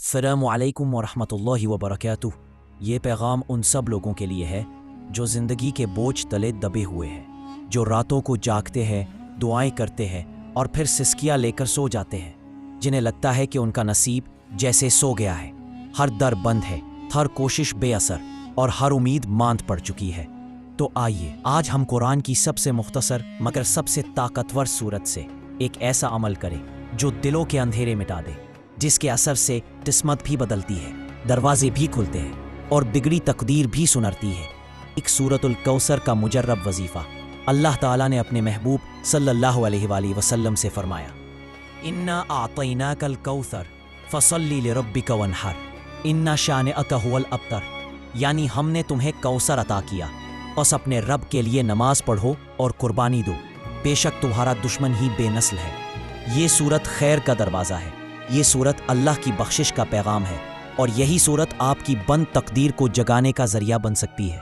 السلام علیکم ورحمۃ اللہ وبرکاتہ۔ یہ پیغام ان سب لوگوں کے لیے ہے جو زندگی کے بوجھ تلے دبے ہوئے ہیں، جو راتوں کو جاگتے ہیں، دعائیں کرتے ہیں اور پھر سسکیاں لے کر سو جاتے ہیں، جنہیں لگتا ہے کہ ان کا نصیب جیسے سو گیا ہے، ہر در بند ہے، ہر کوشش بے اثر اور ہر امید ماند پڑ چکی ہے۔ تو آئیے آج ہم قرآن کی سب سے مختصر مگر سب سے طاقتور صورت سے ایک ایسا عمل کریں جو دلوں کے اندھیرے مٹا دے، جس کے اثر سے قسمت بھی بدلتی ہے، دروازے بھی کھلتے ہیں اور بگڑی تقدیر بھی سنرتی ہے۔ ایک سورۃ الکوثر کا مجرب وظیفہ۔ اللہ تعالیٰ نے اپنے محبوب صلی اللہ علیہ وآلہ وسلم سے فرمایا، انا اعطیناک الکوثر فصلی لربک وانحر ان شانئک ھو الابتر، یعنی ہم نے تمہیں کوثر عطا کیا، بس اپنے رب کے لیے نماز پڑھو اور قربانی دو، بے شک تمہارا دشمن ہی بے نسل ہے۔ یہ سورت خیر کا دروازہ ہے، یہ سورت اللہ کی بخشش کا پیغام ہے، اور یہی سورت آپ کی بند تقدیر کو جگانے کا ذریعہ بن سکتی ہے۔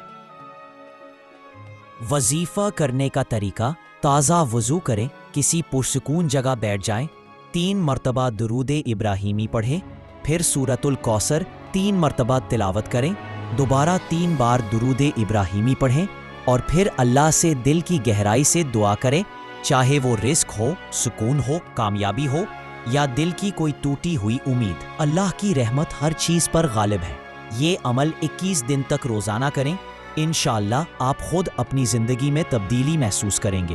وظیفہ کرنے کا طریقہ: تازہ وضو کریں، کسی پرسکون جگہ بیٹھ جائیں، 3 مرتبہ درود ابراہیمی پڑھیں، پھر سورۃ الکوثر 3 مرتبہ تلاوت کریں، دوبارہ 3 بار درود ابراہیمی پڑھیں اور پھر اللہ سے دل کی گہرائی سے دعا کریں، چاہے وہ رزق ہو، سکون ہو، کامیابی ہو یا دل کی کوئی ٹوٹی ہوئی امید۔ اللہ کی رحمت ہر چیز پر غالب ہے۔ یہ عمل 21 دن تک روزانہ کریں، انشاءاللہ آپ خود اپنی زندگی میں تبدیلی محسوس کریں گے۔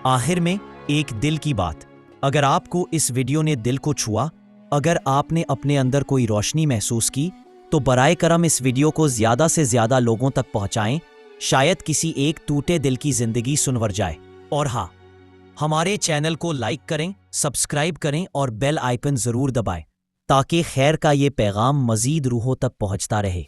آخر میں ایک دل کی بات، اگر آپ کو اس ویڈیو نے دل کو چھوا، اگر آپ نے اپنے اندر کوئی روشنی محسوس کی، تو برائے کرم اس ویڈیو کو زیادہ سے زیادہ لوگوں تک پہنچائیں، شاید کسی ایک ٹوٹے دل کی زندگی سنور جائے۔ اور ہاں، ہمارے چینل کو لائک کریں، سبسکرائب کریں اور بیل آئیکن ضرور دبائیں تاکہ خیر کا یہ پیغام مزید روحوں تک پہنچتا رہے۔